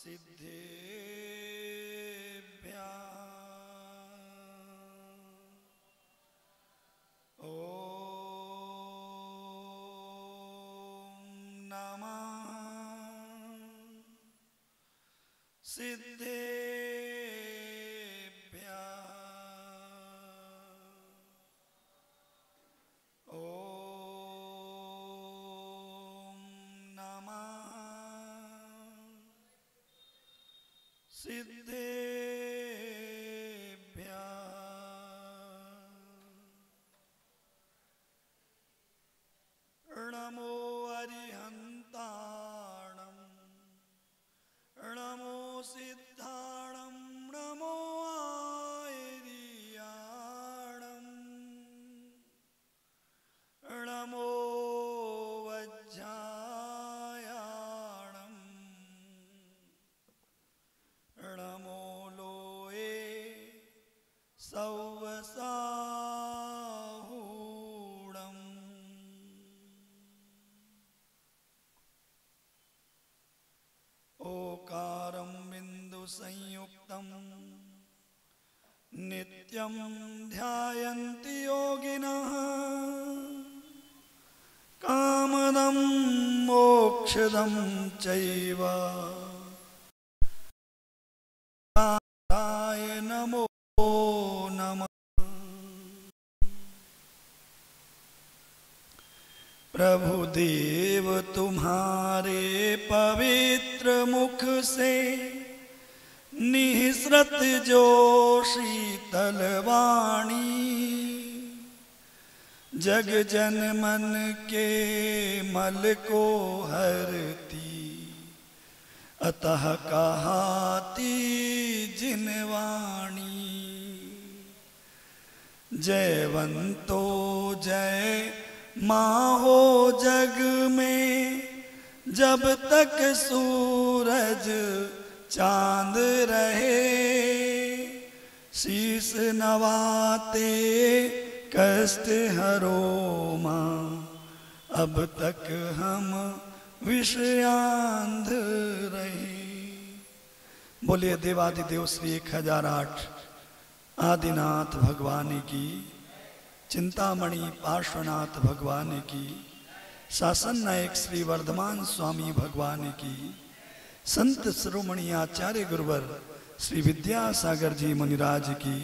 सिद्धेभ्यः ॐ नमः सिद्धेभ्यः ॐ नमः सिद्धेभ्यः नमो अरिहन्ताणं नमो सिद्धाणं नमो आयर्याणं नमो वज्रायाणं नमो लोये सौवसाहूणम् ओकारं बिन्दुसंयुक्तं नित्यं ध्यायन्ति योगिनः कामदं मोक्षदं चैव कालाय नमो नमः। प्रभु देव तुम्हारे पवित्र मुख से निःसृत जो शीतल वाणी जग जन मन के मल को हरती अतः कहाती जिन वाणी। जयवंतो जय माँ हो जग में जब तक सूरज चांद रहे शीस नवाते कष्ट हरो माँ अब तक हम विषयांध रहे। बोलिए देवादिदेव श्री 1008 आदिनाथ भगवान की, चिंतामणि पार्श्वनाथ भगवान की, शासन नायक श्री वर्धमान स्वामी भगवान की, संत शिरोमणि आचार्य गुरुवर श्री विद्यासागर जी मुनिराज की,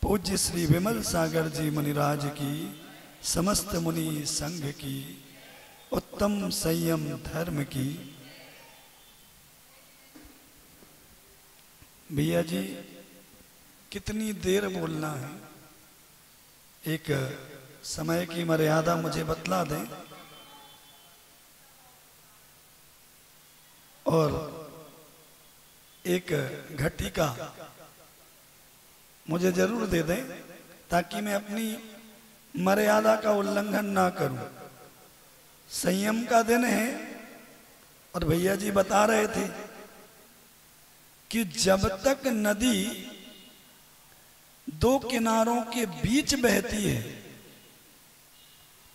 पूज्य श्री विमल सागर जी मुनिराज की, समस्त मुनि संघ की, उत्तम संयम धर्म की। भैया जी कितनी देर बोलना है, एक समय की मर्यादा मुझे बतला दें और एक घटिका मुझे जरूर दे दें ताकि मैं अपनी मर्यादा का उल्लंघन ना करूं। संयम का दिन है और भैया जी बता रहे थे कि जब तक नदी दो किनारों के बीच बहती है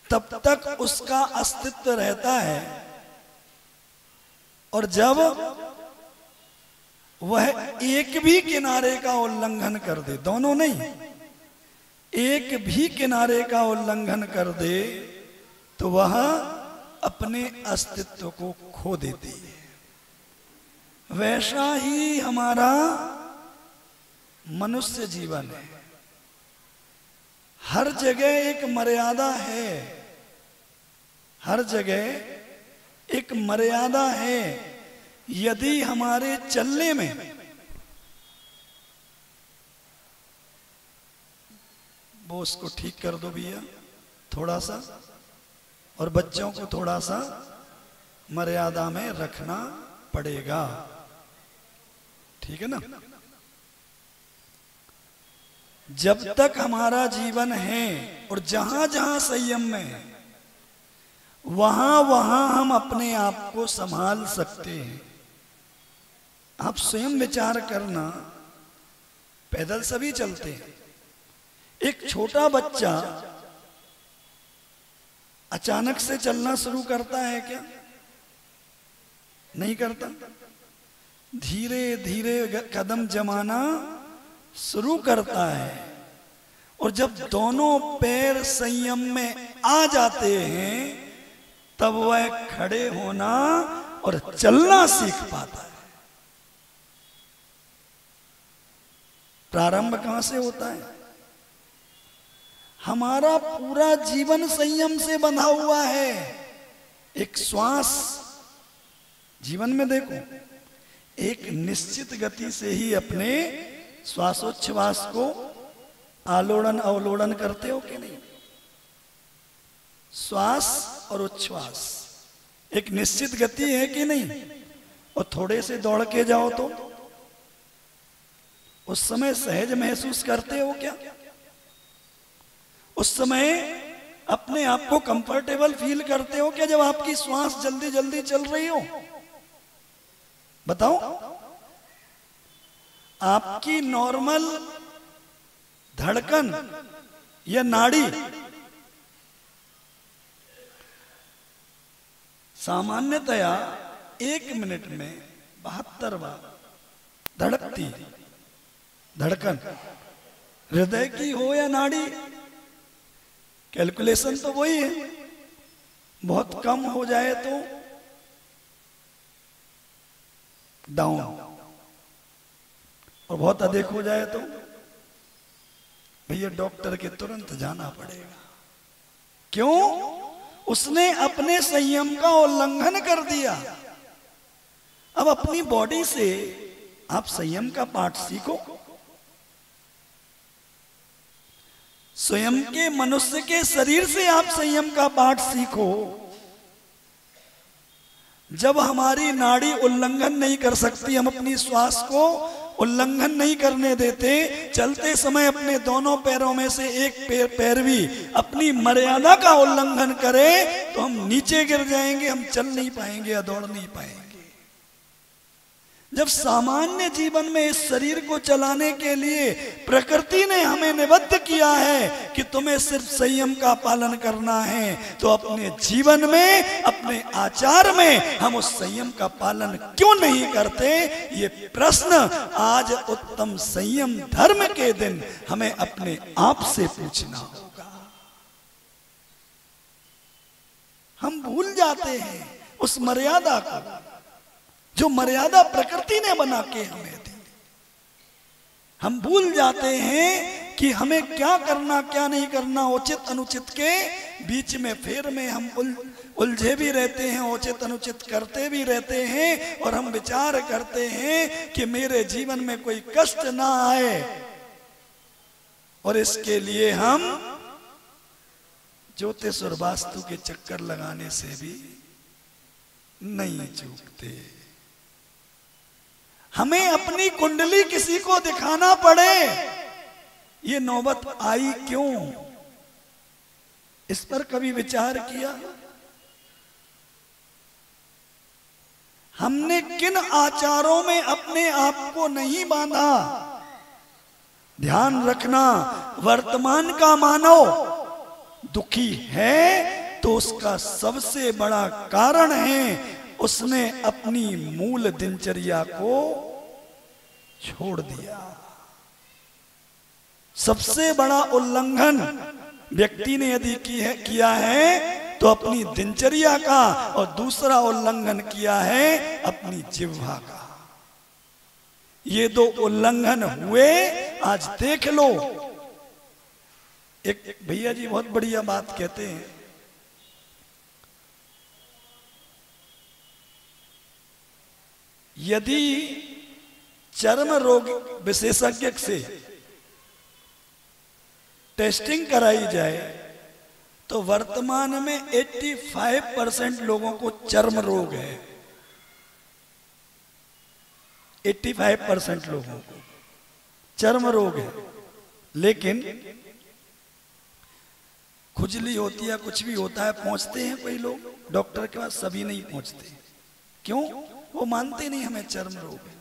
तब तक उसका अस्तित्व रहता है और जब वह एक भी किनारे का उल्लंघन कर दे, दोनों नहीं, एक भी किनारे का उल्लंघन कर दे तो वह अपने अस्तित्व को खो देती है। वैसा ही हमारा मनुष्य जीवन है। हर जगह एक मर्यादा है, हर जगह एक मर्यादा है। यदि हमारे चलने में वो उसको ठीक कर दो भैया थोड़ा सा, और बच्चों को थोड़ा सा मर्यादा में रखना पड़ेगा, ठीक है ना। जब तक हमारा जीवन है और जहां जहां संयम में है वहां वहां हम अपने आप को संभाल सकते हैं। आप स्वयं विचार करना, पैदल सभी चलते हैं, एक छोटा बच्चा अचानक से चलना शुरू करता है क्या? नहीं करता। धीरे धीरे कदम जमाना शुरू करता है, और जब दोनों पैर संयम में आ जाते हैं तब वह खड़े होना और चलना सीख पाता है। प्रारंभ कहां से होता है? हमारा पूरा जीवन संयम से बंधा हुआ है। एक श्वास जीवन में देखो, एक निश्चित गति से ही अपने श्वासोच्छ्वास को आलोड़न अवलोड़न करते हो कि नहीं? श्वास और उच्छ्वास एक निश्चित गति है कि नहीं? और थोड़े से दौड़ के जाओ तो उस समय सहज महसूस करते हो क्या? उस समय अपने आप को कंफर्टेबल फील करते हो क्या जब आपकी श्वास जल्दी जल्दी चल रही हो? बताओ। आपकी नॉर्मल धड़कन या नाड़ी सामान्यतया 1 मिनट में 72 बार धड़कती। धड़कन हृदय की हो या नाड़ी, कैलकुलेशन तो वही है। बहुत कम हो जाए तो डाउन, और बहुत अधिक हो जाए तो भैया डॉक्टर के तुरंत जाना पड़ेगा। क्यों? उसने अपने संयम का उल्लंघन कर दिया। अब अपनी बॉडी से आप संयम का पाठ सीखो। स्वयं के मनुष्य के शरीर से आप संयम का पाठ सीखो। जब हमारी नाड़ी उल्लंघन नहीं कर सकती, हम अपनी श्वास को उल्लंघन नहीं करने देते, चलते समय अपने दोनों पैरों में से एक पैर भी अपनी मर्यादा का उल्लंघन करे तो हम नीचे गिर जाएंगे, हम चल नहीं पाएंगे या दौड़ नहीं पाएंगे। जब सामान्य जीवन में इस शरीर को चलाने के लिए प्रकृति ने हमें निबद्ध किया है कि तुम्हें सिर्फ संयम का पालन करना है, तो अपने जीवन में, अपने आचार में हम उस संयम का पालन क्यों नहीं करते? ये प्रश्न आज उत्तम संयम धर्म के दिन हमें अपने आप से पूछना होगा। हम भूल जाते हैं उस मर्यादा को जो मर्यादा प्रकृति ने बना के हमें दी। हम भूल जाते हैं कि हमें क्या करना क्या नहीं करना, उचित अनुचित के बीच में फेर में हम उलझे भी रहते हैं, उचित अनुचित करते भी रहते हैं, और हम विचार करते हैं कि मेरे जीवन में कोई कष्ट ना आए, और इसके लिए हम ज्योतिष और वास्तु के चक्कर लगाने से भी नहीं चूकते। हमें अपनी कुंडली किसी को दिखाना पड़े, ये नौबत आई क्यों? इस पर कभी विचार किया? हमने किन आचारों में अपने आप को नहीं बांधा? ध्यान रखना, वर्तमान का मानव दुखी है तो उसका सबसे बड़ा कारण है उसने अपनी मूल दिनचर्या को छोड़ दिया। सबसे बड़ा उल्लंघन व्यक्ति ने यदि किया है तो अपनी दिनचर्या का, और दूसरा उल्लंघन किया है अपनी जिह्वा का। ये दो उल्लंघन हुए, आज देख लो। एक भैया जी बहुत बढ़िया बात कहते हैं, यदि चर्म रोग विशेषज्ञ से टेस्टिंग कराई जाए तो वर्तमान में 85% लोगों को चर्म रोग है। 85% लोगों को चर्म रोग है, लेकिन खुजली होती है, कुछ भी होता है, पहुंचते हैं कोई लोग डॉक्टर के पास, सभी नहीं पहुंचते। क्यों? वो मानते नहीं हमें चर्म रोग है।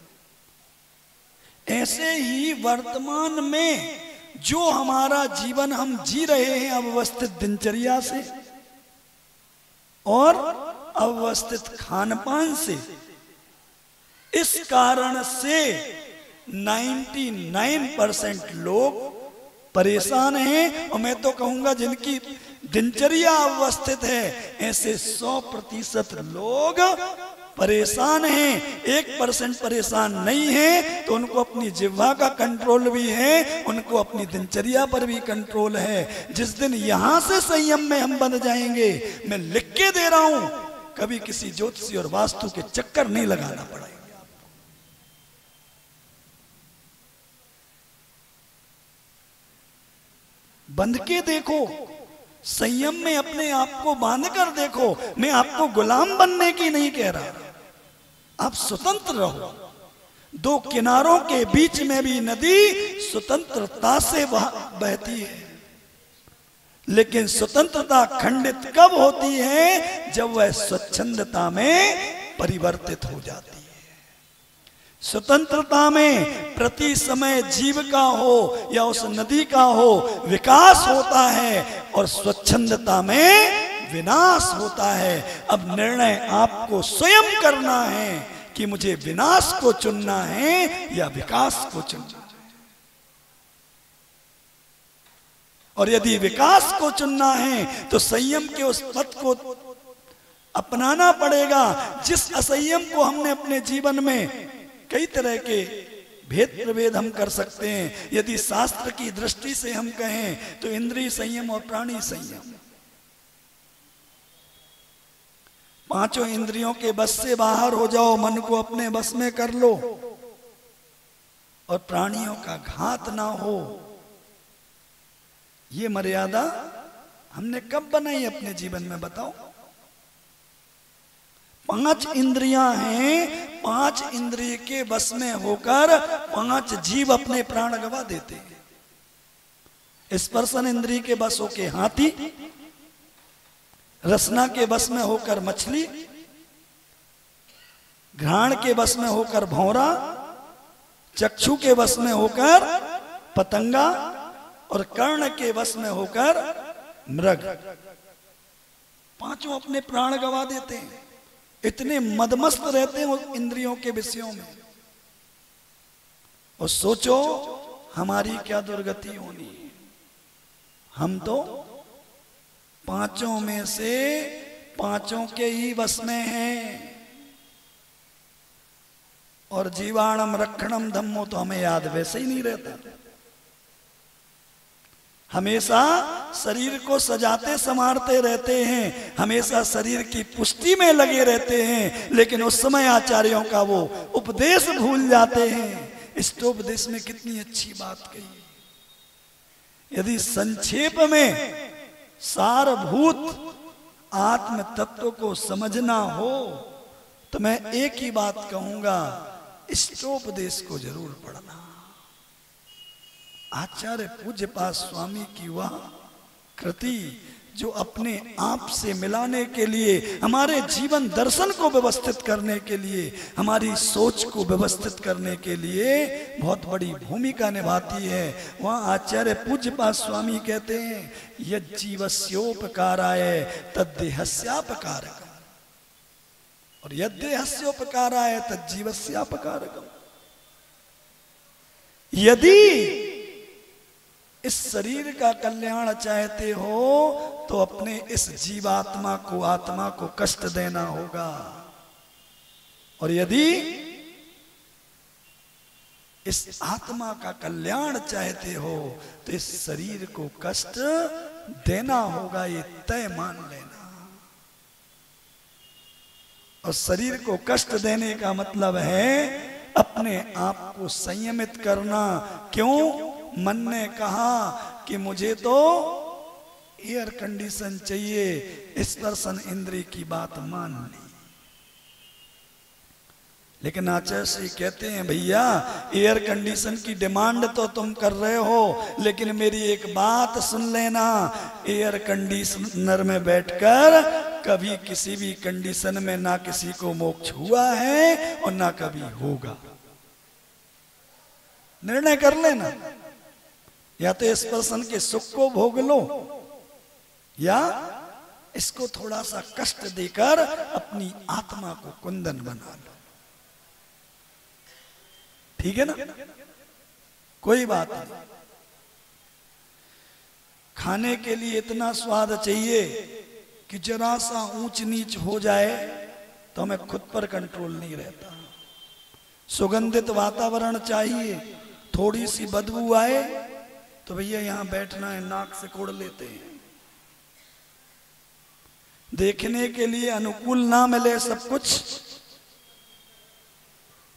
ऐसे ही वर्तमान में जो हमारा जीवन हम जी रहे हैं अव्यवस्थित दिनचर्या से और अव्यवस्थित खान पान से, इस कारण से 99% लोग परेशान हैं, और मैं तो कहूंगा जिनकी दिनचर्या अवस्थित है ऐसे 100% लोग परेशान हैं। 1% परेशान नहीं है तो उनको अपनी जिह्वा का कंट्रोल भी है, उनको अपनी दिनचर्या पर भी कंट्रोल है। जिस दिन यहां से संयम में हम बन जाएंगे, मैं लिख के दे रहा हूं, कभी किसी ज्योतिषी और वास्तु के चक्कर नहीं लगाना पड़ेगा। बंध के देखो, संयम में अपने आप को बांध कर देखो। मैं आपको गुलाम बनने की नहीं कह रहा, आप स्वतंत्र रहो। दो किनारों के बीच में भी नदी स्वतंत्रता से बहती है, लेकिन स्वतंत्रता खंडित कब होती है? जब वह स्वच्छंदता में परिवर्तित हो जाती है। स्वतंत्रता में प्रति समय जीविका हो या उस नदी का हो विकास होता है, और स्वच्छंदता में विनाश होता है। अब निर्णय आपको स्वयं करना है कि मुझे विनाश को चुनना है या विकास को चुनना है। और यदि विकास को चुनना है तो संयम के उस पथ को अपनाना पड़ेगा। जिस असंयम को हमने अपने जीवन में, कई तरह के भेद प्रभेद हम कर सकते हैं। यदि शास्त्र की दृष्टि से हम कहें तो इंद्रिय संयम और प्राणी संयम। पांचों इंद्रियों के बस से बाहर हो जाओ, मन को अपने बस में कर लो, और प्राणियों का घात ना हो। ये मर्यादा हमने कब बनाई अपने जीवन में, बताओ? 5 इंद्रियां हैं, 5 इंद्रिय के बस में होकर 5 जीव अपने प्राण गवा देते हैं। स्पर्शन इंद्रिय के बस होके हाथी, रसना के बस में होकर मछली, घ्राण के बस में होकर भौरा, चक्षु के बस में होकर पतंगा, और कर्ण के बस में होकर मृग। पांचों अपने प्राण गवा देते हैं। इतने मदमस्त रहते हैं उन इंद्रियों के विषयों में। और सोचो हमारी क्या दुर्गति होनी है। हम तो पांचों में से पांचों के ही बस में हैं। और जीवाणम रक्षणम धम्मो तो हमें याद वैसे ही नहीं रहता। हमेशा शरीर को सजाते संवारते रहते हैं, हमेशा शरीर की पुष्टि में लगे रहते हैं, लेकिन उस समय आचार्यों का वो उपदेश भूल जाते हैं। इष्टोपदेश में कितनी अच्छी बात कही। यदि संक्षेप में सारभूत आत्म तत्व को समझना हो तो मैं एक ही बात कहूंगा, इष्टोपदेश को जरूर पढ़ना। आचार्य पूज्यपाद स्वामी की वह कृति जो अपने आप से मिलाने के लिए, हमारे जीवन दर्शन को व्यवस्थित करने के लिए, हमारी सोच को व्यवस्थित करने के लिए बहुत बड़ी भूमिका निभाती है। वहाँ आचार्य पूज्यपाद स्वामी कहते हैं, यज्जीवस्योपकाराय तद्देहस्यापकारकम्, और यद्देहस्योपकाराय तज्जीवस्यापकारकम्। यदि इस शरीर का कल्याण चाहते हो तो अपने इस जीवात्मा को, आत्मा को कष्ट देना होगा। और यदि इस आत्मा का कल्याण चाहते हो तो इस शरीर को कष्ट देना होगा, ये तय मान लेना। और शरीर को कष्ट देने का मतलब है अपने आप को संयमित करना। क्यों? मन ने कहा कि मुझे तो एयर कंडीशन चाहिए, स्पर्शन इंद्रिय की बात मान ली। लेकिन आचार्य श्री कहते हैं, भैया एयर कंडीशन की डिमांड तो तुम कर रहे हो, लेकिन मेरी एक बात सुन लेना, एयर कंडीशनर में बैठकर कभी किसी भी कंडीशन में ना किसी को मोक्ष हुआ है और ना कभी होगा। निर्णय कर लेना, या तो इस पर्सन के सुख को भोग लो या इसको थोड़ा सा कष्ट देकर अपनी आत्मा को कुंदन बना लो। ठीक है ना, कोई बात नहीं। खाने के लिए इतना स्वाद चाहिए कि जरा सा ऊंच नीच हो जाए तो हमें खुद पर कंट्रोल नहीं रहता। सुगंधित वातावरण चाहिए, थोड़ी सी बदबू आए तो भैया यहां बैठना है, नाक से कोड़ लेते हैं। देखने के लिए अनुकूल ना मिले सब कुछ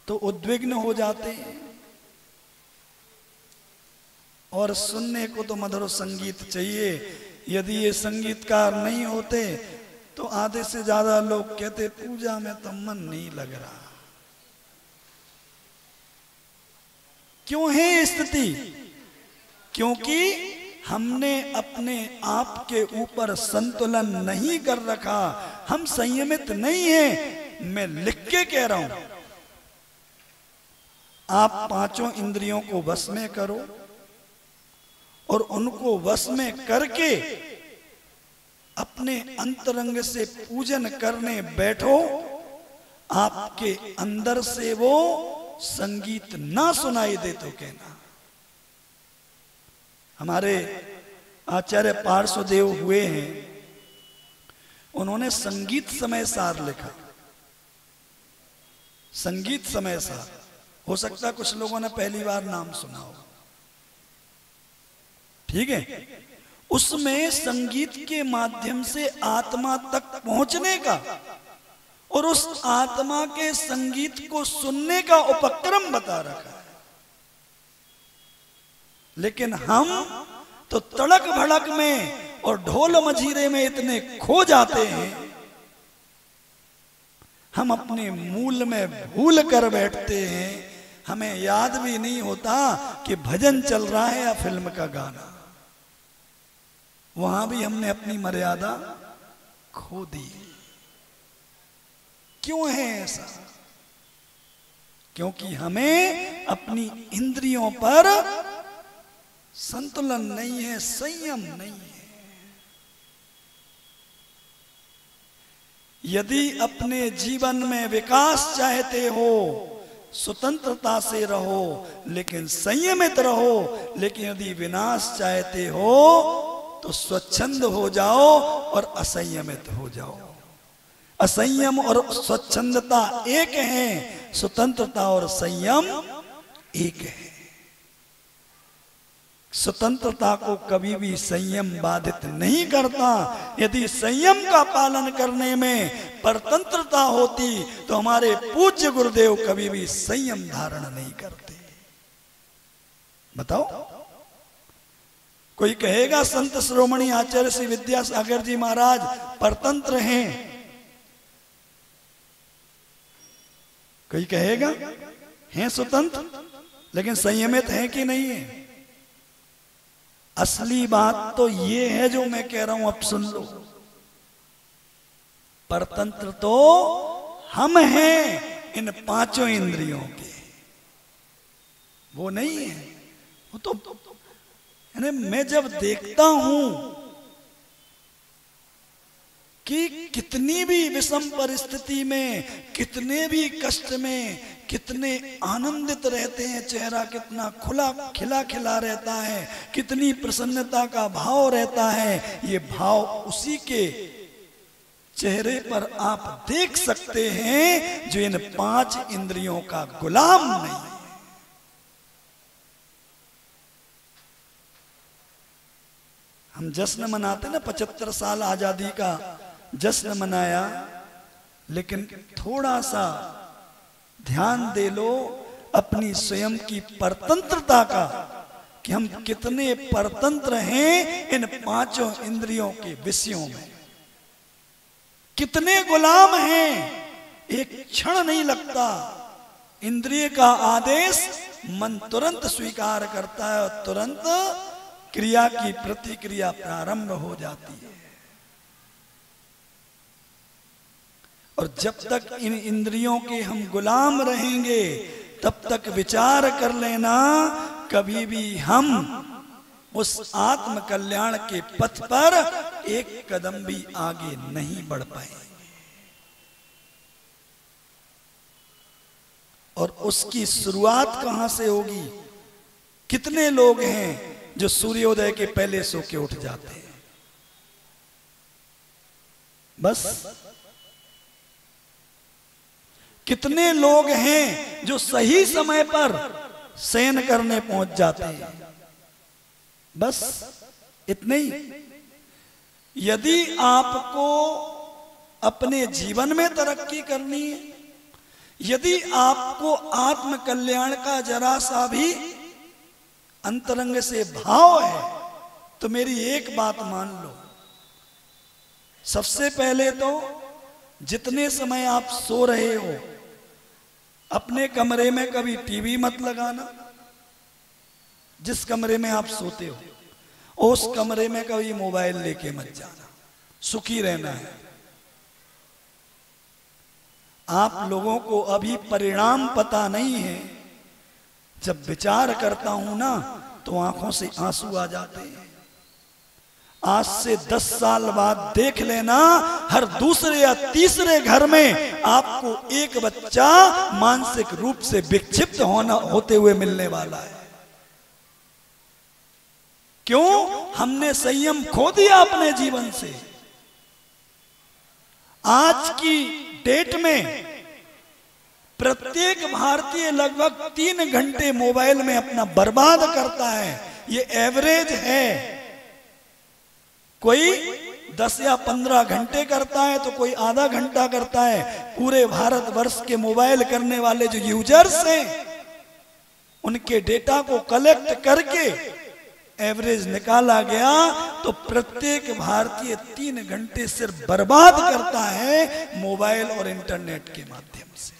तो उद्विग्न हो जाते हैं। और सुनने को तो मधुर संगीत चाहिए। यदि ये संगीतकार नहीं होते तो आधे से ज्यादा लोग कहते पूजा में तो मन नहीं लग रहा। क्यों है स्थिति? क्योंकि हमने अपने आप के ऊपर संतुलन नहीं कर रखा, हम संयमित नहीं हैं। मैं लिख के कह रहा हूं, आप पांचों इंद्रियों को वश में करो और उनको वश में करके अपने अंतरंग से पूजन करने बैठो। आपके अंदर से वो संगीत ना सुनाई दे तो कहना। हमारे आचार्य पार्श्वदेव हुए हैं, उन्होंने संगीत समय सार लिखा। संगीत समय सार, हो सकता है कुछ लोगों ने पहली बार नाम सुना हो, ठीक है। उसमें संगीत के माध्यम से आत्मा तक पहुंचने का और उस आत्मा के संगीत को सुनने का उपक्रम बता रखा है। लेकिन हम तो तड़क भड़क में और ढोल मजीरे में इतने खो जाते हैं, हम अपने मूल में भूल कर बैठते हैं। हमें याद भी नहीं होता कि भजन चल रहा है या फिल्म का गाना। वहां भी हमने अपनी मर्यादा खो दी। क्यों है ऐसा? क्योंकि हमें अपनी इंद्रियों पर संतुलन नहीं है, संयम नहीं है। यदि अपने जीवन में विकास चाहते हो, स्वतंत्रता से रहो लेकिन संयमित रहो। लेकिन यदि विनाश चाहते हो तो स्वच्छंद हो जाओ और असंयमित हो जाओ। असंयम और स्वच्छंदता एक है, स्वतंत्रता और संयम एक है। स्वतंत्रता को कभी भी संयम बाधित नहीं करता। यदि संयम का पालन करने में परतंत्रता होती तो हमारे पूज्य गुरुदेव कभी भी संयम धारण नहीं करते। बताओ, कोई कहेगा संत शिरोमणि आचार्य श्री विद्यासागर जी महाराज परतंत्र हैं? कोई कहेगा हैं स्वतंत्र, लेकिन संयमित हैं कि नहीं है? असली बात तो ये है जो मैं कह रहा हूं, अब सुन लो। परतंत्र तो हम हैं इन पांचों इंद्रियों के, वो नहीं है। वो तो यानी मैं जब देखता हूं कि कितनी भी विषम परिस्थिति में, कितने भी कष्ट में, कितने आनंदित रहते हैं, चेहरा कितना खुला खिला खिला रहता है, कितनी प्रसन्नता का भाव रहता है। ये भाव उसी के चेहरे पर आप देख सकते हैं जो इन पांच इंद्रियों का गुलाम नहीं है। हम जश्न मनाते ना, 75 साल आजादी का जश्न मनाया, लेकिन थोड़ा सा ध्यान दे लो अपनी स्वयं की परतंत्रता का, कि हम कितने परतंत्र हैं इन पांचों इंद्रियों के विषयों में, कितने गुलाम हैं। एक क्षण नहीं लगता, इंद्रिय का आदेश मन तुरंत स्वीकार करता है और तुरंत क्रिया की प्रतिक्रिया प्रारंभ हो जाती है। और जब तक इन इंद्रियों के हम गुलाम रहेंगे तब तक विचार कर लेना कभी भी हम उस आत्म कल्याण के पथ पर एक कदम भी आगे नहीं बढ़ पाएंगे। और उसकी शुरुआत कहां से होगी? कितने लोग हैं जो सूर्योदय के पहले सो के उठ जाते हैं? बस। कितने लोग हैं जो सही समय पर शयन करने पहुंच जाते हैं? बस इतने ही। यदि आपको अपने जीवन में तरक्की करनी है, यदि आपको आत्म कल्याण का जरा सा भी अंतरंग से भाव है, तो मेरी एक बात मान लो। सबसे पहले तो जितने समय आप सो रहे हो, अपने कमरे में कभी टीवी मत लगाना। जिस कमरे में आप सोते हो उस कमरे में कभी मोबाइल लेके मत जाना। सुखी रहना है। आप लोगों को अभी परिणाम पता नहीं है। जब विचार करता हूं ना तो आंखों से आंसू आ जाते हैं। आज से 10 साल बाद देख लेना, हर दूसरे या तीसरे घर में आपको एक बच्चा मानसिक रूप से विक्षिप्त होते हुए मिलने वाला है। क्यों? हमने संयम खो दिया अपने जीवन से। आज की डेट में प्रत्येक भारतीय लगभग 3 घंटे मोबाइल में अपना बर्बाद करता है। ये एवरेज है। कोई 10 या 15 घंटे करता है तो कोई आधा घंटा करता है। पूरे भारतवर्ष के मोबाइल करने वाले जो यूजर्स हैं, उनके डेटा को कलेक्ट करके एवरेज निकाला गया तो प्रत्येक भारतीय 3 घंटे सिर्फ बर्बाद करता है मोबाइल और इंटरनेट के माध्यम से।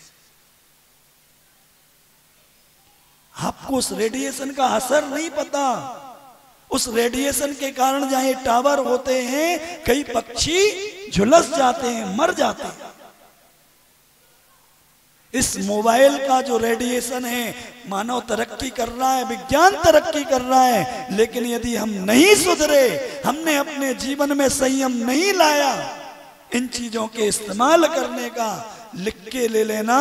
आपको उस रेडिएशन का असर नहीं पता। उस रेडिएशन के कारण जहां टावर होते हैं, कई पक्षी झुलस जाते हैं, मर जाते हैं। इस मोबाइल का जो रेडिएशन है, मानव तरक्की कर रहा है, विज्ञान तरक्की कर रहा है, लेकिन यदि हम नहीं सुधरे, हमने अपने जीवन में संयम नहीं लाया इन चीजों के इस्तेमाल करने का, लिख के ले लेना,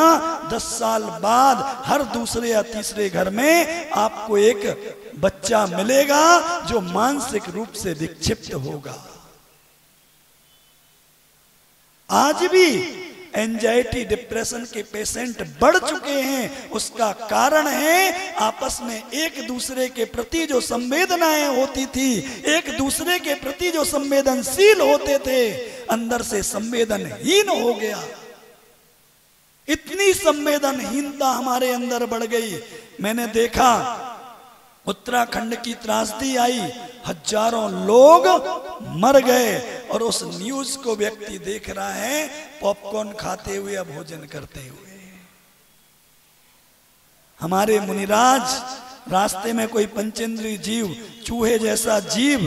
10 साल बाद हर दूसरे या तीसरे घर में आपको एक बच्चा मिलेगा जो मानसिक रूप से विक्षिप्त होगा। आज भी एंजाइटी डिप्रेशन के पेशेंट बढ़ चुके हैं। उसका कारण है आपस में एक दूसरे के प्रति जो संवेदनाएं होती थी, एक दूसरे के प्रति जो संवेदनशील होते थे, अंदर से संवेदनहीन हो गया। इतनी संवेदनहीनता हमारे अंदर बढ़ गई। मैंने देखा उत्तराखंड की त्रासदी आई, हजारों लोग मर गए और उस न्यूज को व्यक्ति देख रहा है पॉपकॉर्न खाते हुए या भोजन करते हुए। हमारे मुनिराज रास्ते में कोई पंचेंद्रीय जीव, चूहे जैसा जीव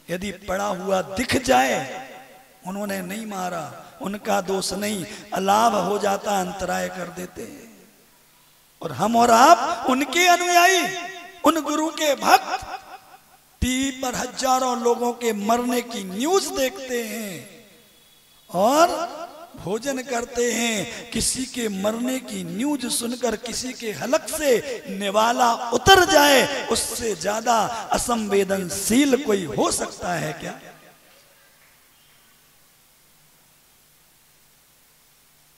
यदि पड़ा हुआ दिख जाए, उन्होंने नहीं मारा, उनका दोष नहीं, अलाभ हो जाता, अंतराय कर देते। और हम और आप उनके अनुयायी, उन गुरु के भक्त, टीवी पर हजारों लोगों के मरने की न्यूज देखते हैं और भोजन करते हैं। किसी के मरने की न्यूज सुनकर किसी के हलक से निवाला उतर जाए, उससे ज्यादा असंवेदनशील कोई हो सकता है क्या?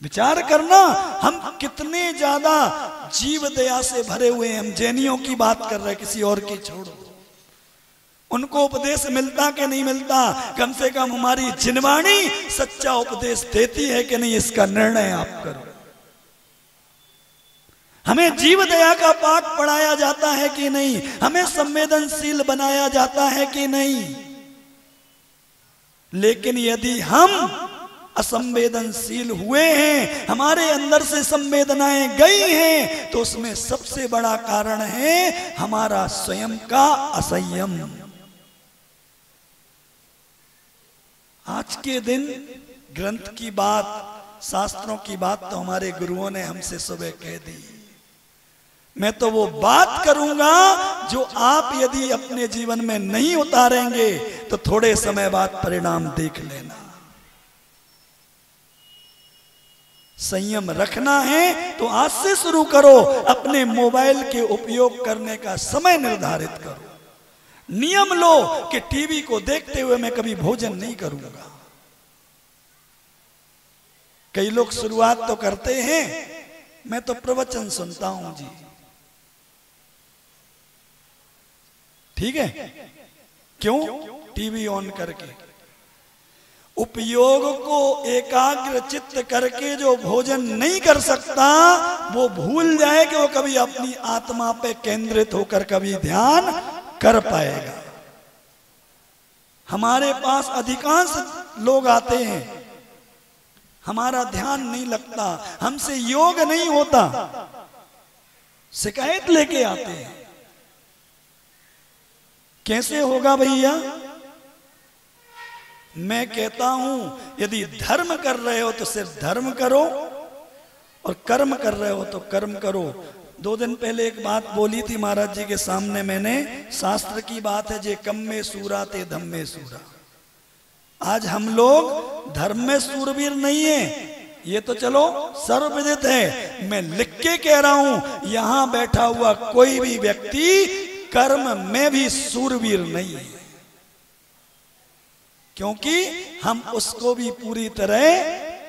विचार करना, हम कितने ज्यादा जीव दया से भरे हुए हैं। हम जैनियों की बात कर रहे हैं, किसी और की छोड़ो। उनको उपदेश मिलता कि नहीं मिलता? कम से कम हमारी जिनवाणी सच्चा उपदेश देती है कि नहीं, इसका निर्णय आप करो। हमें जीव दया का पाठ पढ़ाया जाता है कि नहीं? हमें संवेदनशील बनाया जाता है कि नहीं? लेकिन यदि हम असंवेदनशील हुए हैं, हमारे अंदर से संवेदनाएं गई हैं, तो उसमें सबसे बड़ा कारण है हमारा स्वयं का असंयम। आज के दिन ग्रंथ की बात, शास्त्रों की बात तो हमारे गुरुओं ने हमसे सुबह कह दी। मैं तो वो बात करूंगा जो आप यदि अपने जीवन में नहीं उतारेंगे तो थोड़े समय बाद परिणाम देख लेना। संयम रखना है तो आज से शुरू करो। अपने मोबाइल के उपयोग करने का समय निर्धारित करो। नियम लो कि टीवी को देखते हुए मैं कभी भोजन नहीं करूंगा। कई लोग शुरुआत तो करते हैं, मैं तो प्रवचन सुनता हूं जी, ठीक है, क्यों? टीवी ऑन करके। उपयोग को एकाग्र चित्त करके जो भोजन नहीं कर सकता वो भूल जाए कि वो कभी अपनी आत्मा पे केंद्रित होकर कभी ध्यान कर पाएगा। हमारे पास अधिकांश लोग आते हैं, हमारा ध्यान नहीं लगता, हमसे योग नहीं होता, शिकायत लेके आते हैं। कैसे होगा भैया? मैं कहता हूं यदि धर्म कर रहे हो तो सिर्फ धर्म करो और कर्म कर रहे हो तो कर्म करो। 2 दिन पहले एक बात बोली थी महाराज जी के सामने मैंने, शास्त्र की बात है, जे कम में सूरा ते धम में सूरा। आज हम लोग धर्म में सूरवीर नहीं है, ये तो चलो सर्वविदित है। मैं लिख के कह रहा हूं यहां बैठा हुआ कोई भी व्यक्ति कर्म में भी सूरवीर नहीं है, क्योंकि हम उसको भी पूरी तरह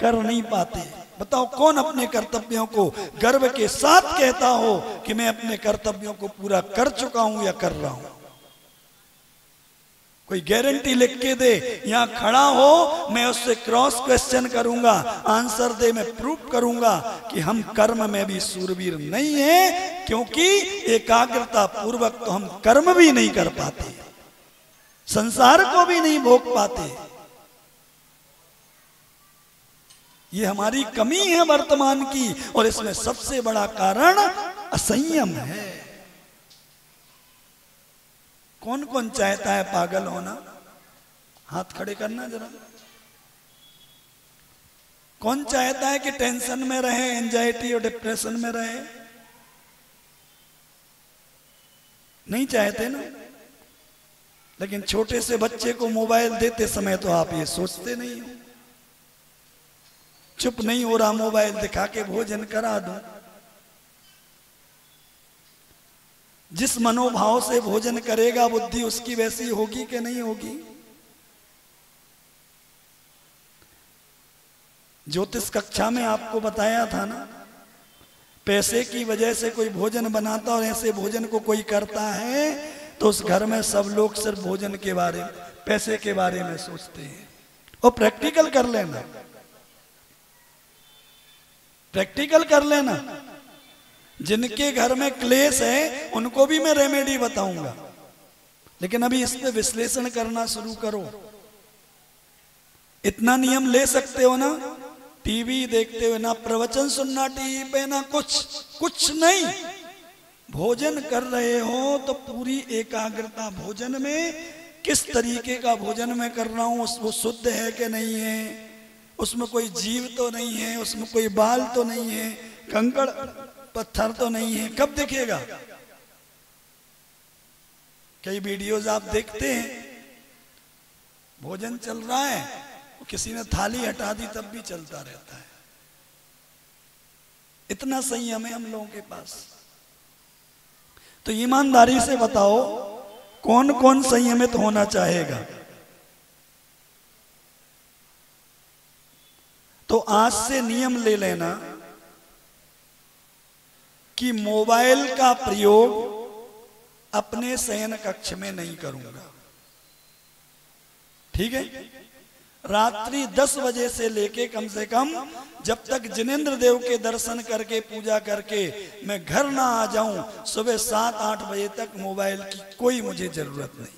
कर नहीं पाते। बताओ कौन अपने कर्तव्यों को गर्व के साथ कहता हो कि मैं अपने कर्तव्यों को पूरा कर चुका हूं या कर रहा हूं? कोई गारंटी लिख के दे, यहां खड़ा हो, मैं उससे क्रॉस क्वेश्चन करूंगा, आंसर दे, मैं प्रूफ करूंगा कि हम कर्म में भी सूरवीर नहीं है, क्योंकि एकाग्रता पूर्वक तो हम कर्म भी नहीं कर पाते, संसार को भी नहीं भोग पाते। ये हमारी कमी है वर्तमान की, और इसमें सबसे बड़ा कारण असंयम है। कौन कौन चाहता है पागल होना? हाथ खड़े करना जरा। कौन चाहता है कि टेंशन में रहे, एंजाइटी और डिप्रेशन में रहे? नहीं चाहते ना। लेकिन छोटे से बच्चे को मोबाइल देते समय तो आप ये सोचते नहीं हो, चुप नहीं हो रहा, मोबाइल दिखा के भोजन करा दूं। जिस मनोभाव से भोजन करेगा बुद्धि उसकी वैसी होगी कि नहीं होगी? ज्योतिष कक्षा में आपको बताया था ना, पैसे की वजह से कोई भोजन बनाता और ऐसे भोजन को कोई करता है तो उस घर में सब लोग सिर्फ भोजन के बारे में, पैसे के बारे में सोचते हैं। और प्रैक्टिकल कर लेना, प्रैक्टिकल कर लेना। जिनके घर में क्लेश है उनको भी मैं रेमेडी बताऊंगा, लेकिन अभी इस पे विश्लेषण करना शुरू करो। इतना नियम ले सकते हो ना, टीवी देखते हुए ना प्रवचन सुनना टीवी पे, ना कुछ नहीं। भोजन कर रहे हो तो पूरी एकाग्रता भोजन में, किस तरीके का भोजन मैं कर रहा हूं, वो शुद्ध है कि नहीं है, उसमें कोई जीव तो नहीं है, उसमें कोई बाल तो नहीं है, कंकड़ पत्थर तो नहीं है। कब दिखेगा? कई वीडियोज आप देखते हैं, भोजन चल रहा है, किसी ने थाली हटा दी तब भी चलता रहता है। इतना संयम है हम लोगों के पास। तो ईमानदारी से बताओ कौन कौन संयमित होना चाहेगा? तो आज से नियम ले लेना कि मोबाइल का प्रयोग अपने शयन कक्ष में नहीं करूंगा, ठीक है? रात्रि 10 बजे से लेके कम से कम जब तक जिनेंद्र देव के दर्शन करके पूजा करके मैं घर ना आ जाऊं, सुबह 7-8 बजे तक मोबाइल की कोई मुझे जरूरत नहीं।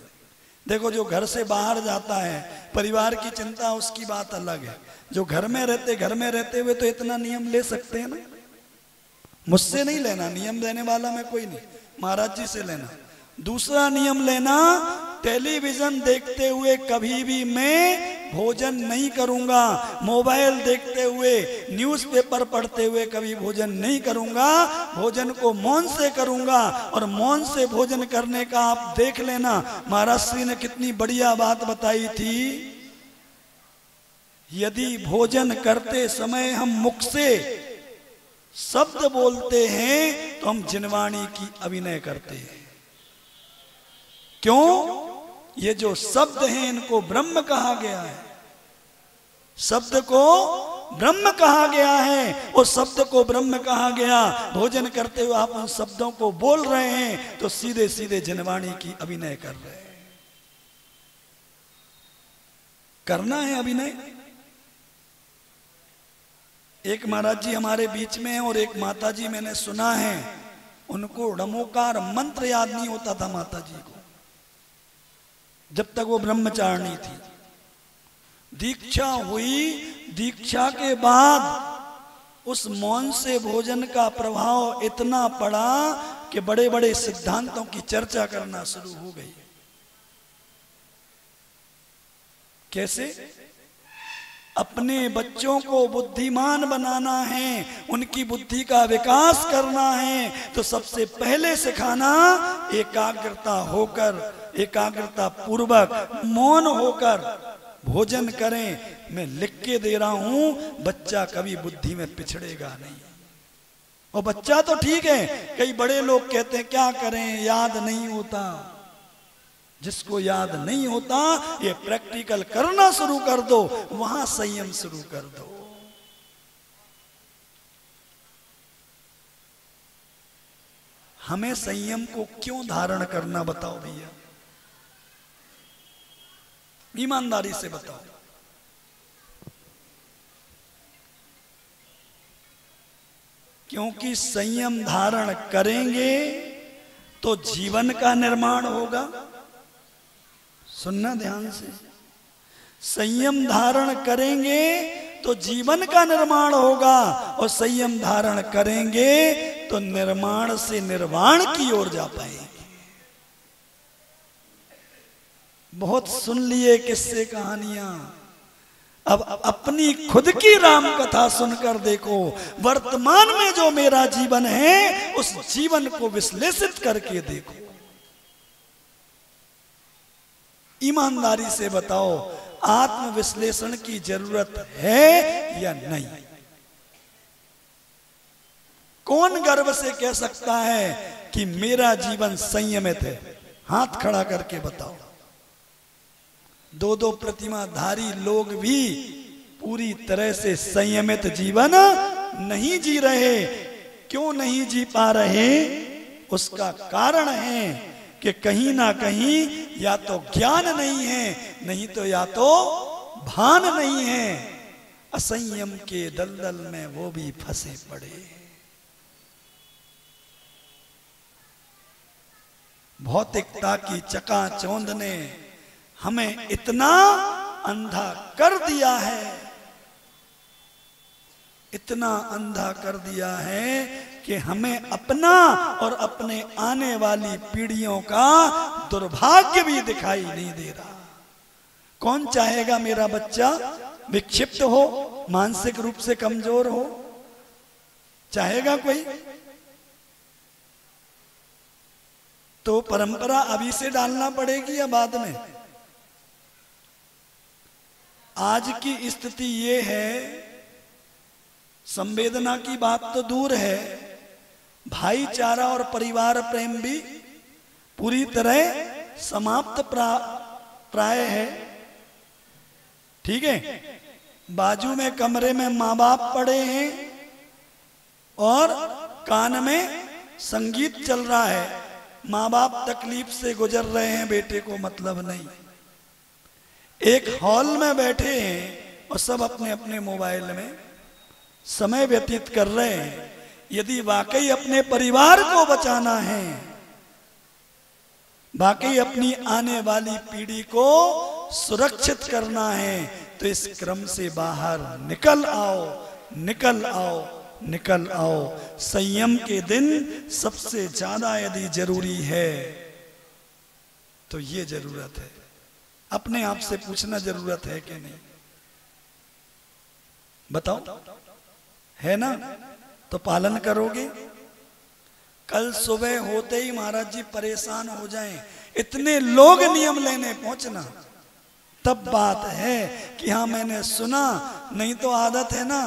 देखो, जो घर से बाहर जाता है, परिवार की चिंता उसकी बात अलग है। जो घर में रहते हुए तो इतना नियम ले सकते हैं ना। मुझसे नहीं लेना, नियम देने वाला मैं कोई नहीं, महाराज जी से लेना। दूसरा नियम लेना, टेलीविजन देखते हुए कभी भी मैं भोजन नहीं करूंगा, मोबाइल देखते हुए, न्यूज़पेपर पढ़ते हुए कभी भोजन नहीं करूंगा। भोजन को मौन से करूंगा, और मौन से भोजन करने का आप देख लेना, महाराज श्री ने कितनी बढ़िया बात बताई थी। यदि भोजन करते समय हम मुख से शब्द बोलते हैं तो हम जिनवाणी की अभिनय करते हैं। क्यों? ये जो शब्द हैं इनको ब्रह्म कहा गया है, शब्द को ब्रह्म कहा गया है। उस शब्द को ब्रह्म कहा गया, भोजन करते हुए आप उन शब्दों को बोल रहे हैं तो सीधे सीधे जिनवाणी की अभिनय कर रहे हैं। करना है अभिनय। एक महाराज जी हमारे बीच में हैं और एक माता जी, मैंने सुना है उनको ड़मोकार मंत्र याद नहीं होता था माता जी को, जब तक वो ब्रह्मचारिणी थी। दीक्षा हुई, दीक्षा के बाद उस मौन से भोजन का प्रभाव इतना पड़ा कि बड़े बड़े सिद्धांतों की चर्चा करना शुरू हो गई। कैसे? अपने बच्चों को बुद्धिमान बनाना है, उनकी बुद्धि का विकास करना है तो सबसे पहले सिखाना एकाग्रता होकर, एकाग्रता पूर्वक मौन होकर भोजन करें। मैं लिख के दे रहा हूं, बच्चा कभी बुद्धि में पिछड़ेगा नहीं। और बच्चा तो ठीक है, कई बड़े लोग कहते हैं क्या करें, याद नहीं होता। जिसको याद नहीं होता ये प्रैक्टिकल करना शुरू कर दो, वहां संयम शुरू कर दो। हमें संयम को क्यों धारण करना बताओ भैया, ईमानदारी से बताओ। क्योंकि संयम धारण करेंगे तो जीवन का निर्माण होगा। सुनना ध्यान से, संयम धारण करेंगे तो जीवन का निर्माण होगा और संयम धारण करेंगे तो निर्माण से निर्वाण की ओर जा पाएंगे। बहुत सुन लिए किस्से कहानियां, अब अपनी खुद की राम कथा सुनकर देखो। वर्तमान में जो मेरा जीवन है उस जीवन को विश्लेषित करके देखो। ईमानदारी से बताओ, आत्मविश्लेषण की जरूरत है या नहीं? कौन गर्व से कह सकता है कि मेरा जीवन संयमित है? हाथ खड़ा करके बताओ। दो दो प्रतिमाधारी लोग भी पूरी तरह से संयमित जीवन नहीं जी रहे। क्यों नहीं जी पा रहे? उसका कारण है कि कहीं ना कहीं या तो ज्ञान नहीं है, नहीं तो या तो भान नहीं है। असंयम के दलदल में वो भी फंसे पड़े। भौतिकता की चकाचौंध ने हमें इतना अंधा कर दिया है, इतना अंधा कर दिया है कि हमें अपना और अपने आने वाली पीढ़ियों का दुर्भाग्य भी दिखाई नहीं दे रहा। कौन चाहेगा मेरा बच्चा विक्षिप्त हो, मानसिक रूप से कमजोर हो? चाहेगा कोई? तो परंपरा अभी से डालना पड़ेगी या बाद में? आज की स्थिति ये है, संवेदना की बात तो दूर है, भाईचारा और परिवार प्रेम भी पूरी तरह समाप्त प्राय है। ठीक है, बाजू में कमरे में माँ बाप पड़े हैं और कान में संगीत चल रहा है। माँ बाप तकलीफ से गुजर रहे हैं, बेटे को मतलब नहीं। एक हॉल में बैठे हैं और सब अपने अपने मोबाइल में समय व्यतीत कर रहे हैं। यदि वाकई अपने परिवार को बचाना है, वाकई अपनी आने वाली पीढ़ी को सुरक्षित करना है, तो इस क्रम से बाहर निकल आओ, निकल आओ, निकल आओ। संयम के दिन सबसे ज्यादा यदि जरूरी है तो ये जरूरत है। अपने आप से पूछना जरूरत है कि नहीं? बताओ, है ना? तो पालन करोगे? कल सुबह होते ही महाराज जी परेशान हो जाएं, इतने लोग नियम लेने पहुंचना, तब बात है कि हाँ मैंने सुना, नहीं तो आदत है ना,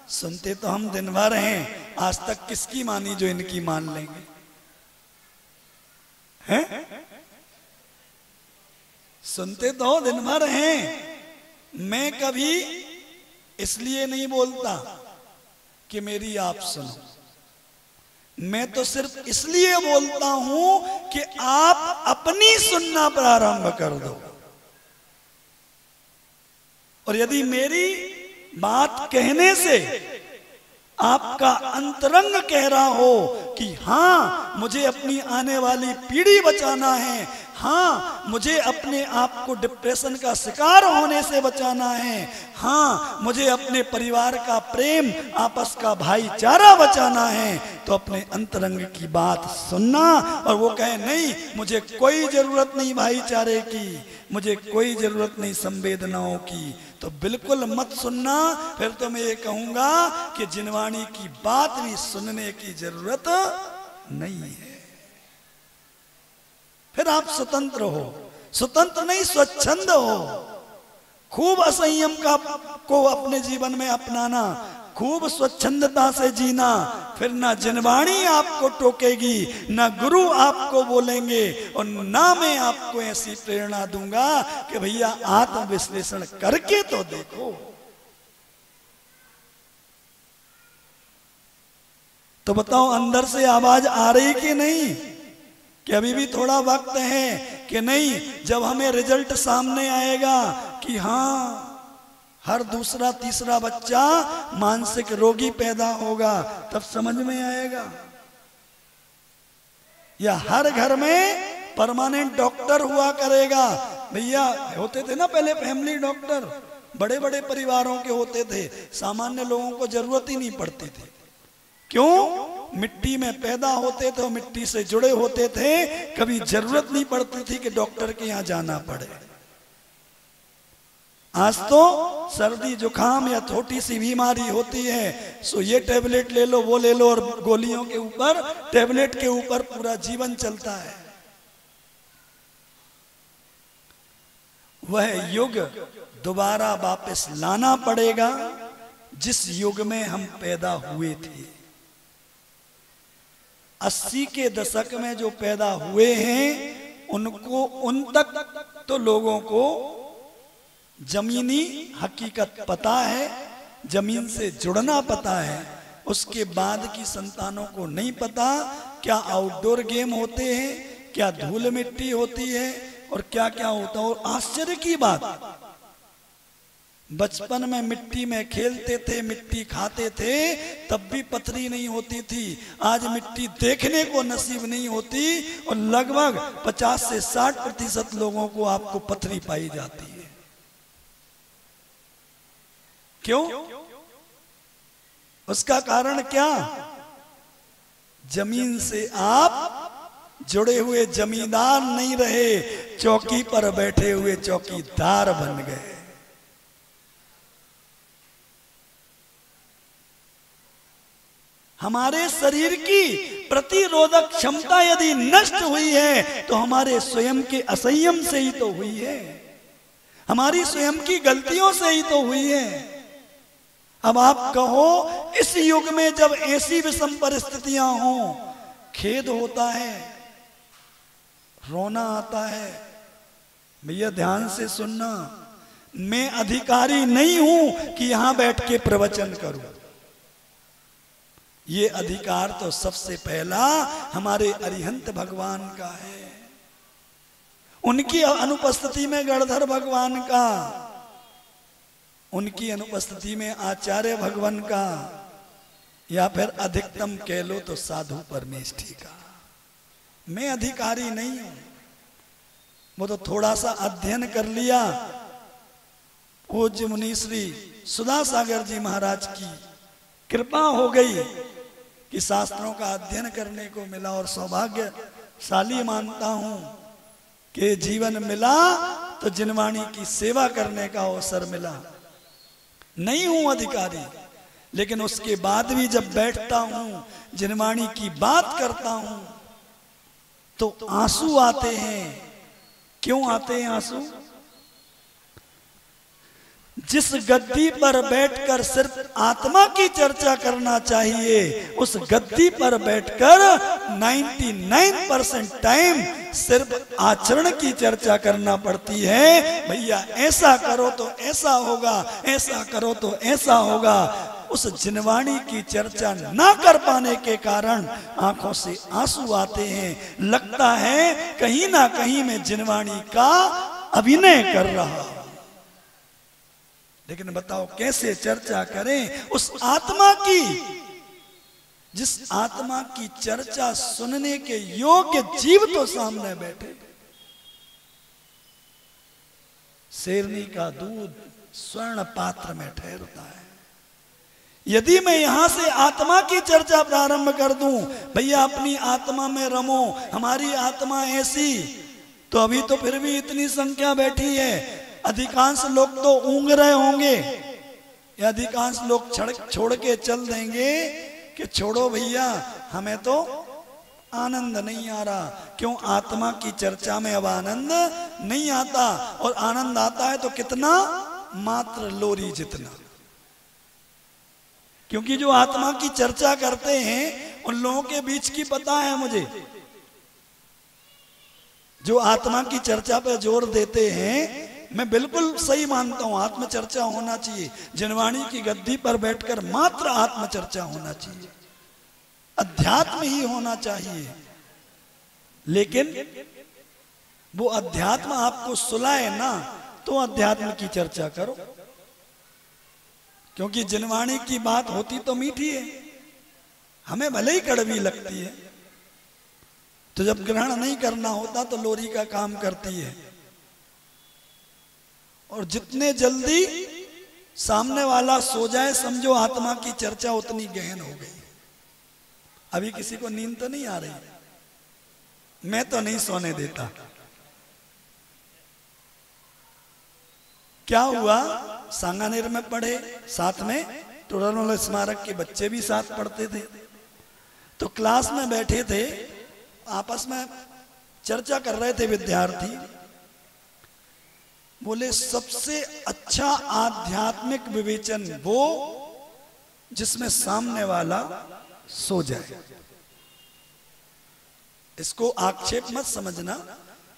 सुनते तो हम दिन भर हैं, आज तक किसकी मानी जो इनकी मान लेंगे, हैं? सुनते तो दिन भर हैं। मैं कभी इसलिए नहीं बोलता कि मेरी आप सुनो, मैं तो सिर्फ इसलिए बोलता हूं कि आप अपनी सुनना प्रारंभ कर दो। और यदि मेरी बात कहने से आपका अंतरंग कह रहा हो कि हाँ मुझे अपनी आने वाली पीढ़ी बचाना है, हाँ मुझे अपने आप को डिप्रेशन का शिकार होने से बचाना है, हाँ मुझे अपने परिवार का प्रेम, आपस का भाईचारा बचाना है, तो अपने अंतरंग की बात सुनना। और वो कहे नहीं मुझे कोई जरूरत नहीं भाईचारे की, मुझे कोई जरूरत नहीं संवेदनाओं की, तो बिल्कुल मत सुनना। फिर तो मैं ये कहूंगा कि जिनवाणी की बात भी सुनने की जरूरत नहीं है। फिर आप स्वतंत्र हो, स्वतंत्र नहीं स्वच्छंद हो। खूब असंयम को अपने जीवन में अपनाना, खूब स्वच्छंदता से जीना, फिर ना जिनवाणी आपको टोकेगी, ना गुरु आपको बोलेंगे, और ना मैं आपको ऐसी प्रेरणा दूंगा कि भैया आत्मविश्लेषण करके तो देखो। तो बताओ अंदर से आवाज आ रही कि नहीं, कि अभी भी थोड़ा वक्त है कि नहीं? जब हमें रिजल्ट सामने आएगा कि हाँ हर दूसरा तीसरा बच्चा मानसिक रोगी पैदा होगा, तब समझ में आएगा। या हर घर में परमानेंट डॉक्टर हुआ करेगा। भैया होते थे ना पहले फैमिली डॉक्टर, बड़े बड़े परिवारों के होते थे, सामान्य लोगों को जरूरत ही नहीं पड़ती थी। क्यों? मिट्टी में पैदा होते थे, मिट्टी से जुड़े होते थे, कभी जरूरत नहीं पड़ती थी कि डॉक्टर के यहां जाना पड़े। आज तो सर्दी जुकाम या छोटी सी बीमारी होती है, सो ये टैबलेट ले लो वो ले लो, और गोलियों के ऊपर टैबलेट के ऊपर पूरा जीवन चलता है। वह युग दोबारा वापस लाना पड़ेगा जिस युग में हम पैदा हुए थे। 80 के दशक में जो पैदा हुए हैं उनको, उन तक तो लोगों को जमीनी हकीकत पता है, जमीन से जुड़ना पता है। उसके बाद की संतानों को नहीं पता क्या आउटडोर गेम होते हैं, क्या धूल मिट्टी होती है, और क्या क्या होता है। और आश्चर्य की बात, बचपन में मिट्टी में खेलते थे, मिट्टी खाते थे, तब भी पथरी नहीं होती थी। आज मिट्टी देखने को नसीब नहीं होती, और लगभग 50 से 60% लोगों को आपको पथरी पाई जाती है। क्यों? उसका कारण क्या? जमीन से आप जुड़े हुए जमींदार नहीं रहे, चौकी पर बैठे हुए चौकीदार बन गए। हमारे शरीर की प्रतिरोधक क्षमता यदि नष्ट हुई है तो हमारे स्वयं के असंयम से ही तो हुई है, हमारी स्वयं की गलतियों से ही तो हुई है। अब आप कहो इस युग में जब ऐसी विषम परिस्थितियां हों, खेद होता है, रोना आता है। भैया ध्यान से सुनना, मैं अधिकारी नहीं हूं कि यहां बैठ के प्रवचन करूं। ये अधिकार तो सबसे पहला हमारे अरिहंत भगवान का है, उनकी अनुपस्थिति में गणधर भगवान का, उनकी अनुपस्थिति में आचार्य भगवान का, या फिर अधिकतम कह लो तो साधु परमेष्ठी का। मैं अधिकारी नहीं हूं, वो तो थोड़ा सा अध्ययन कर लिया। पूज्य मुनि श्री सुधा सागर जी महाराज की कृपा हो गई कि शास्त्रों का अध्ययन करने को मिला, और सौभाग्यशाली मानता हूं कि जीवन मिला तो जिनवाणी की सेवा करने का अवसर मिला। नहीं हूं अधिकारी, लेकिन उसके बाद भी जब बैठता हूं, जिनवाणी की बात करता हूं, तो आंसू आते हैं। क्यों आते हैं आंसू? जिस गद्दी पर बैठकर सिर्फ आत्मा की चर्चा करना चाहिए, उस गद्दी पर बैठकर 99% टाइम सिर्फ आचरण की चर्चा करना पड़ती है। भैया ऐसा करो तो ऐसा होगा, ऐसा करो तो ऐसा होगा। उस जिनवाणी की चर्चा ना कर पाने के कारण आंखों से आंसू आते हैं। लगता है कहीं ना कहीं मैं जिनवाणी का अभिनय कर रहा हूं। लेकिन बताओ कैसे चर्चा करें उस आत्मा की, जिस आत्मा की चर्चा सुनने के योग्य जीव तो सामने बैठे। शेरनी का दूध स्वर्ण पात्र में ठहरता है। यदि मैं यहां से आत्मा की चर्चा प्रारंभ कर दूं, भैया अपनी आत्मा में रमो, हमारी आत्मा ऐसी, तो अभी तो फिर भी इतनी संख्या बैठी है। अधिकांश लोग तो ऊँग रहे होंगे, या अधिकांश लोग छोड़ के चल देंगे कि छोड़ो भैया हमें तो आनंद नहीं आ रहा। क्यों? आत्मा की चर्चा में अब आनंद नहीं आता, और आनंद आता है तो कितना? मात्र लोरी जितना। क्योंकि जो आत्मा की चर्चा करते हैं उन लोगों के बीच की पता है मुझे, जो आत्मा की चर्चा पे जोर देते हैं, मैं बिल्कुल सही मानता हूं आत्मचर्चा होना चाहिए। जिनवाणी की गद्दी पर बैठकर मात्र आत्मचर्चा होना चाहिए, अध्यात्म ही होना चाहिए। लेकिन वो अध्यात्म आपको सुलाए ना, तो अध्यात्म की चर्चा करो। क्योंकि जिनवाणी की बात होती तो मीठी है, हमें भले ही कड़वी लगती है, तो जब ग्रहण नहीं करना होता तो लोरी का काम करती है। और जितने जल्दी सामने वाला सो जाए, समझो आत्मा की चर्चा उतनी गहन हो गई। अभी किसी को नींद तो नहीं आ रही? मैं तो नहीं सोने देता। क्या हुआ? सांगानेर में पढ़े, साथ में टोडरमल स्मारक के बच्चे भी साथ पढ़ते थे। तो क्लास में बैठे थे, आपस में चर्चा कर रहे थे विद्यार्थी। बोले सबसे अच्छा आध्यात्मिक विवेचन वो जिसमें सामने वाला सो जाए। इसको आक्षेप मत समझना,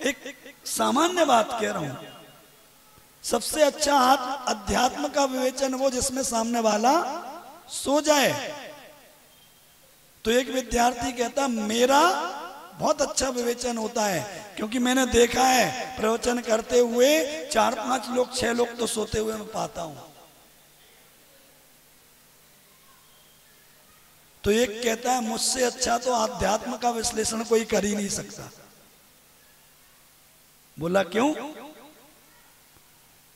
एक सामान्य बात कह रहा हूं। सबसे अच्छा अध्यात्म का विवेचन वो जिसमें सामने वाला सो जाए। तो एक विद्यार्थी कहता मेरा बहुत अच्छा विवेचन होता है, क्योंकि मैंने देखा है प्रवचन करते हुए 4-5 लोग 6 लोग तो सोते हुए मैं पाता हूं। तो एक कहता है मुझसे अच्छा तो आध्यात्म का विश्लेषण कोई कर ही नहीं सकता। बोला क्यों?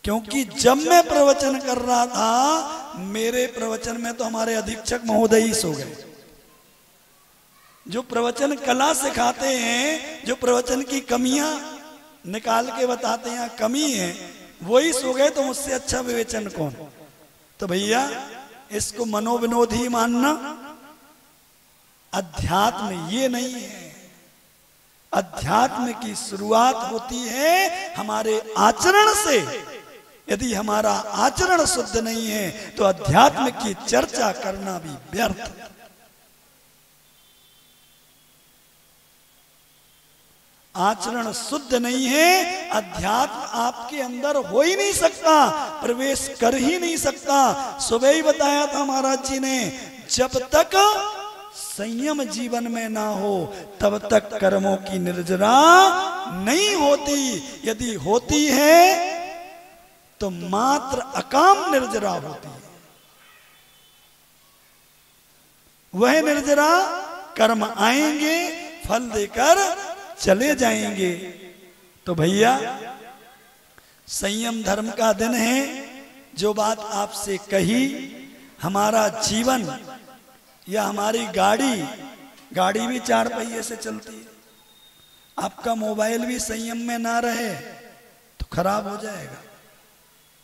क्योंकि जब मैं प्रवचन कर रहा था, मेरे प्रवचन में तो हमारे अधीक्षक महोदय ही सो गए। जो प्रवचन कला सिखाते हैं, जो प्रवचन की कमियां निकाल के बताते हैं कमी है, वही सो गए। तो मुझसे अच्छा विवेचन कौन? तो भैया इसको मनोविनोद ही मानना। अध्यात्म ये नहीं है। अध्यात्म की शुरुआत होती है हमारे आचरण से। यदि हमारा आचरण शुद्ध नहीं है तो अध्यात्म की चर्चा करना भी व्यर्थ है। आचरण शुद्ध नहीं है, अध्यात्म आपके अंदर हो ही नहीं सकता, प्रवेश कर ही नहीं सकता। सुबह ही बताया था महाराज जी ने, जब तक संयम जीवन में ना हो तब तक कर्मों की निर्जरा नहीं होती। यदि होती है तो मात्र अकाम निर्जरा होती है। वह निर्जरा कर्म आएंगे, फल देकर चले जाएंगे। तो भैया संयम धर्म का दिन है। जो बात आपसे कही, हमारा जीवन या हमारी गाड़ी भी 4 पहिए से चलती है। आपका मोबाइल भी संयम में ना रहे तो खराब हो जाएगा,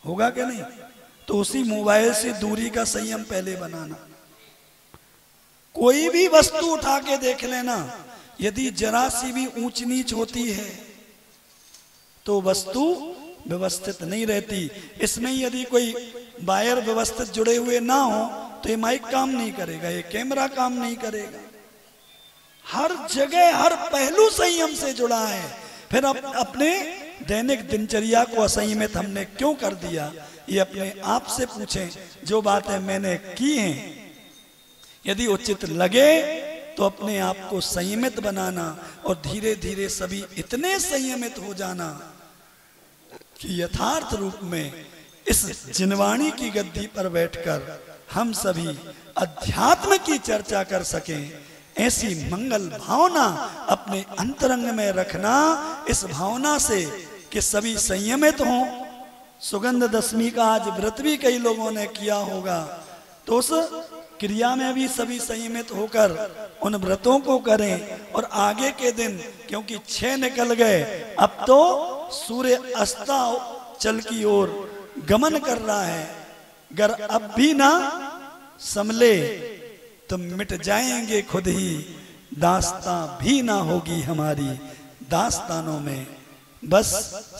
होगा कि नहीं? तो उसी मोबाइल से दूरी का संयम पहले बनाना। कोई भी वस्तु उठा के देख लेना, यदि जरा सी भी ऊंच नीच होती है तो वस्तु व्यवस्थित नहीं रहती। इसमें यदि कोई वायर व्यवस्थित जुड़े हुए ना हो तो ये माइक काम नहीं करेगा, ये कैमरा काम नहीं करेगा। हर जगह हर पहलू संयम से जुड़ा है। फिर अपने दैनिक दिनचर्या को असंयमित हमने क्यों कर दिया, ये अपने आप से पूछें। जो बातें मैंने की हैं यदि उचित लगे तो अपने आप को संयमित बनाना और धीरे धीरे सभी इतने संयमित हो जाना कि यथार्थ रूप में इस जिनवाणी की गद्दी पर बैठकर हम सभी अध्यात्म की चर्चा कर सकें। ऐसी मंगल भावना अपने अंतरंग में रखना, इस भावना से कि सभी संयमित हों। सुगंध दशमी का आज व्रत भी कई लोगों ने किया होगा, तो उस क्रिया में भी सभी संयमित होकर उन व्रतों को करें। और आगे के दिन, क्योंकि 6 निकल गए, अब तो सूर्य अस्ताचल की ओर गमन कर रहा है। अगर अब भी ना संभले तो मिट जाएंगे खुद ही, दास्तां भी ना होगी हमारी दास्तानों में। बस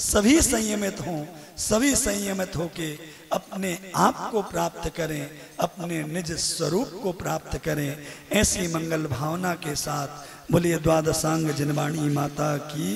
सभी संयमित हों, सभी संयमित होके अपने आप को प्राप्त करें, अपने निज स्वरूप को प्राप्त करें। ऐसी मंगल भावना के साथ बोलिए द्वादशांग जिनवाणी माता की